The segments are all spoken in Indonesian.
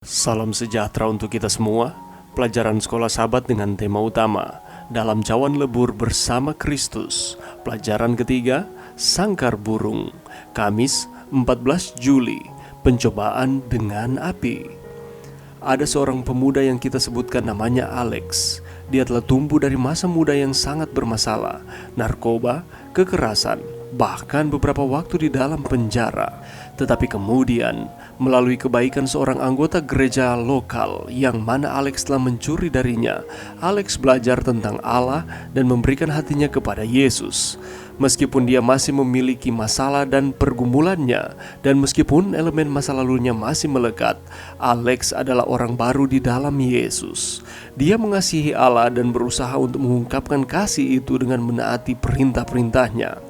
Salam sejahtera untuk kita semua. Pelajaran Sekolah Sahabat dengan tema utama Dalam Cawan Lebur Bersama Kristus. Pelajaran ketiga, Sangkar Burung. Kamis 14 Juli, Pencobaan dengan Api. Ada seorang pemuda yang kita sebutkan namanya Alex. Dia telah tumbuh dari masa muda yang sangat bermasalah, narkoba, kekerasan, bahkan beberapa waktu di dalam penjara. Tetapi kemudian, melalui kebaikan seorang anggota gereja lokal yang mana Alex telah mencuri darinya, Alex belajar tentang Allah dan memberikan hatinya kepada Yesus. Meskipun dia masih memiliki masalah dan pergumulannya, dan meskipun elemen masa lalunya masih melekat, Alex adalah orang baru di dalam Yesus. Dia mengasihi Allah dan berusaha untuk mengungkapkan kasih itu dengan menaati perintah-perintahnya.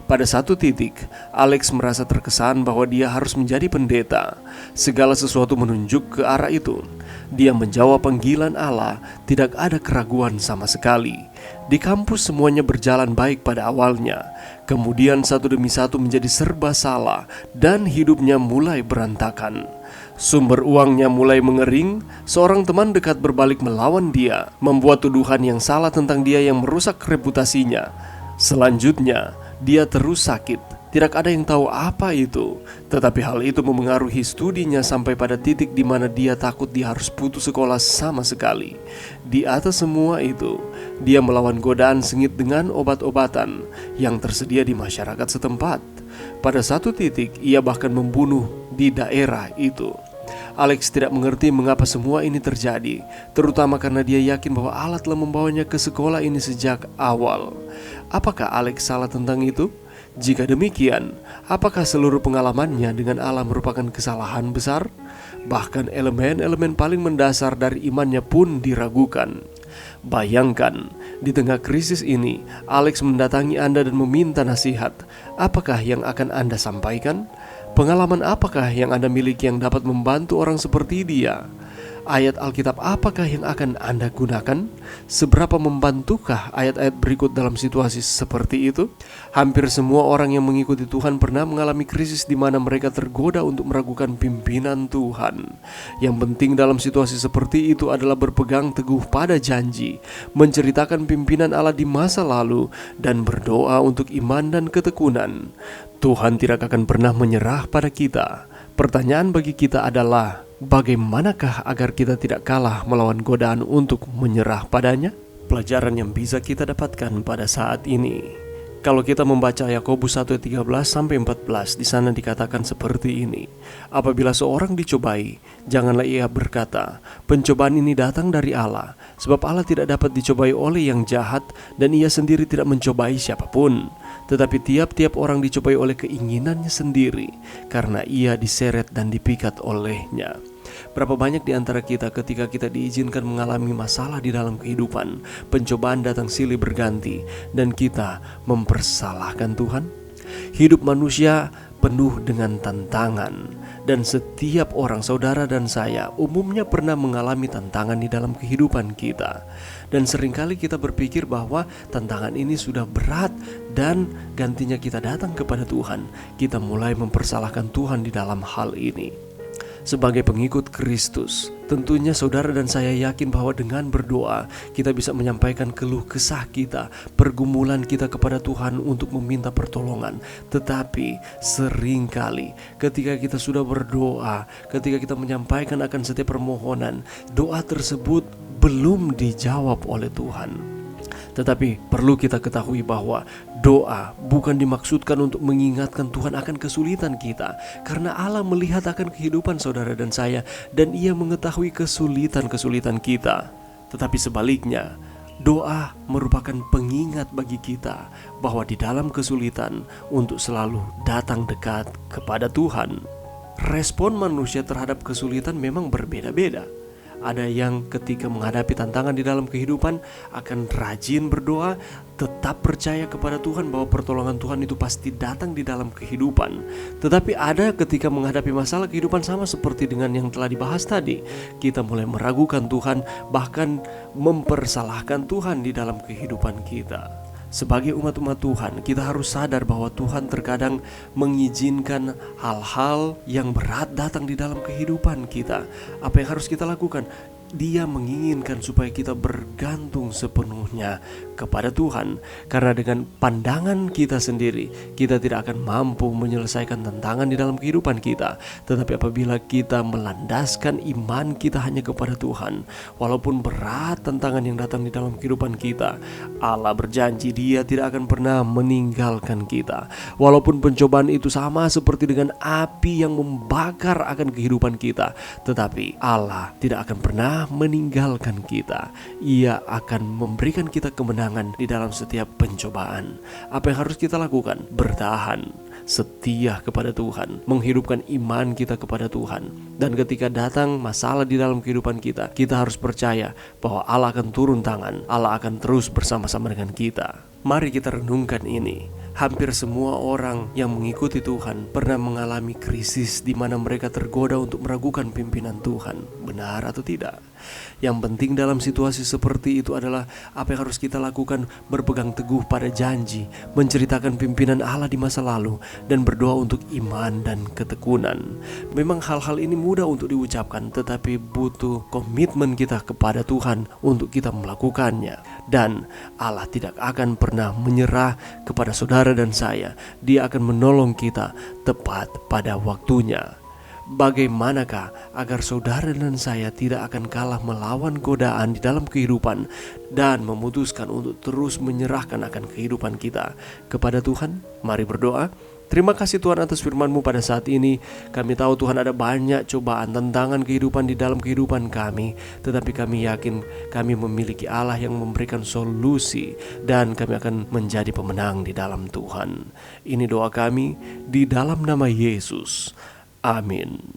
Pada satu titik, Alex merasa terkesan bahwa dia harus menjadi pendeta. Segala sesuatu menunjuk ke arah itu. Dia menjawab panggilan Allah, tidak ada keraguan sama sekali. Di kampus semuanya berjalan baik pada awalnya. Kemudian satu demi satu menjadi serba salah dan hidupnya mulai berantakan. Sumber uangnya mulai mengering, seorang teman dekat berbalik melawan dia, membuat tuduhan yang salah tentang dia yang merusak reputasinya. Selanjutnya, dia terus sakit. Tidak ada yang tahu apa itu. Tetapi hal itu memengaruhi studinya sampai pada titik di mana dia takut dia harus putus sekolah sama sekali. Di atas semua itu, dia melawan godaan sengit dengan obat-obatan yang tersedia di masyarakat setempat. Pada satu titik, ia bahkan membunuh di daerah itu. Alex tidak mengerti mengapa semua ini terjadi, terutama karena dia yakin bahwa Allah telah membawanya ke sekolah ini sejak awal. Apakah Alex salah tentang itu? Jika demikian, apakah seluruh pengalamannya dengan Allah merupakan kesalahan besar? Bahkan elemen-elemen paling mendasar dari imannya pun diragukan. Bayangkan, di tengah krisis ini, Alex mendatangi Anda dan meminta nasihat. Apakah yang akan Anda sampaikan? Pengalaman apakah yang Anda miliki yang dapat membantu orang seperti dia? Ayat Alkitab apakah yang akan Anda gunakan? Seberapa membantukah ayat-ayat berikut dalam situasi seperti itu? Hampir semua orang yang mengikuti Tuhan pernah mengalami krisis di mana mereka tergoda untuk meragukan pimpinan Tuhan. Yang penting dalam situasi seperti itu adalah berpegang teguh pada janji, menceritakan pimpinan Allah di masa lalu, dan berdoa untuk iman dan ketekunan. Tuhan tidak akan pernah menyerah pada kita. Pertanyaan bagi kita adalah, bagaimanakah agar kita tidak kalah melawan godaan untuk menyerah padanya? Pelajaran yang bisa kita dapatkan pada saat ini. Kalau kita membaca Yakobus 1:13-14, di sana dikatakan seperti ini. Apabila seorang dicobai, janganlah ia berkata, pencobaan ini datang dari Allah, sebab Allah tidak dapat dicobai oleh yang jahat, dan ia sendiri tidak mencobai siapapun. Tetapi tiap-tiap orang dicobai oleh keinginannya sendiri, karena ia diseret dan dipikat olehnya. Berapa banyak di antara kita ketika kita diizinkan mengalami masalah di dalam kehidupan, pencobaan datang silih berganti, dan kita mempersalahkan Tuhan? Hidup manusia penuh dengan tantangan, dan setiap orang, saudara dan saya, umumnya pernah mengalami tantangan di dalam kehidupan kita. Dan seringkali kita berpikir bahwa tantangan ini sudah berat, dan gantinya kita datang kepada Tuhan, kita mulai mempersalahkan Tuhan di dalam hal ini. Sebagai pengikut Kristus, tentunya saudara dan saya yakin bahwa dengan berdoa, kita bisa menyampaikan keluh kesah kita, pergumulan kita kepada Tuhan untuk meminta pertolongan. Tetapi seringkali ketika kita sudah berdoa, ketika kita menyampaikan akan setiap permohonan, doa tersebut belum dijawab oleh Tuhan. Tetapi perlu kita ketahui bahwa doa bukan dimaksudkan untuk mengingatkan Tuhan akan kesulitan kita, karena Allah melihat akan kehidupan saudara dan saya, dan Ia mengetahui kesulitan-kesulitan kita. Tetapi sebaliknya, doa merupakan pengingat bagi kita bahwa di dalam kesulitan untuk selalu datang dekat kepada Tuhan. Respon manusia terhadap kesulitan memang berbeda-beda. Ada yang ketika menghadapi tantangan di dalam kehidupan akan rajin berdoa, tetap percaya kepada Tuhan bahwa pertolongan Tuhan itu pasti datang di dalam kehidupan. Tetapi ada ketika menghadapi masalah kehidupan sama seperti dengan yang telah dibahas tadi, kita mulai meragukan Tuhan, bahkan mempersalahkan Tuhan di dalam kehidupan kita. Sebagai umat-umat Tuhan, kita harus sadar bahwa Tuhan terkadang mengizinkan hal-hal yang berat datang di dalam kehidupan kita. Apa yang harus kita lakukan? Dia menginginkan supaya kita bergantung sepenuhnya kepada Tuhan. Karena dengan pandangan kita sendiri, kita tidak akan mampu menyelesaikan tantangan di dalam kehidupan kita. Tetapi apabila kita melandaskan iman kita hanya kepada Tuhan, walaupun berat tantangan yang datang di dalam kehidupan kita, Allah berjanji Dia tidak akan pernah meninggalkan kita. Walaupun pencobaan itu sama seperti dengan api yang membakar akan kehidupan kita, tetapi Allah tidak akan pernah meninggalkan kita. Ia akan memberikan kita kemenangan di dalam setiap pencobaan. Apa yang harus kita lakukan? Bertahan, setia kepada Tuhan, menghidupkan iman kita kepada Tuhan. Dan ketika datang masalah di dalam kehidupan kita, kita harus percaya bahwa Allah akan turun tangan, Allah akan terus bersama-sama dengan kita. Mari kita renungkan ini. Hampir semua orang yang mengikuti Tuhan pernah mengalami krisis di mana mereka tergoda untuk meragukan pimpinan Tuhan. Benar atau tidak? Yang penting dalam situasi seperti itu adalah apa yang harus kita lakukan: berpegang teguh pada janji, menceritakan pimpinan Allah di masa lalu, dan berdoa untuk iman dan ketekunan. Memang hal-hal ini mudah untuk diucapkan, tetapi butuh komitmen kita kepada Tuhan untuk kita melakukannya. Dan Allah tidak akan pernah menyerah kepada saudara dan saya. Dia akan menolong kita tepat pada waktunya. Bagaimanakah agar saudara dan saya tidak akan kalah melawan godaan di dalam kehidupan dan memutuskan untuk terus menyerahkan akan kehidupan kita kepada Tuhan? Mari berdoa. Terima kasih Tuhan atas firman-Mu pada saat ini. Kami tahu Tuhan ada banyak cobaan, tantangan kehidupan di dalam kehidupan kami. Tetapi kami yakin kami memiliki Allah yang memberikan solusi. Dan kami akan menjadi pemenang di dalam Tuhan. Ini doa kami di dalam nama Yesus. Amin.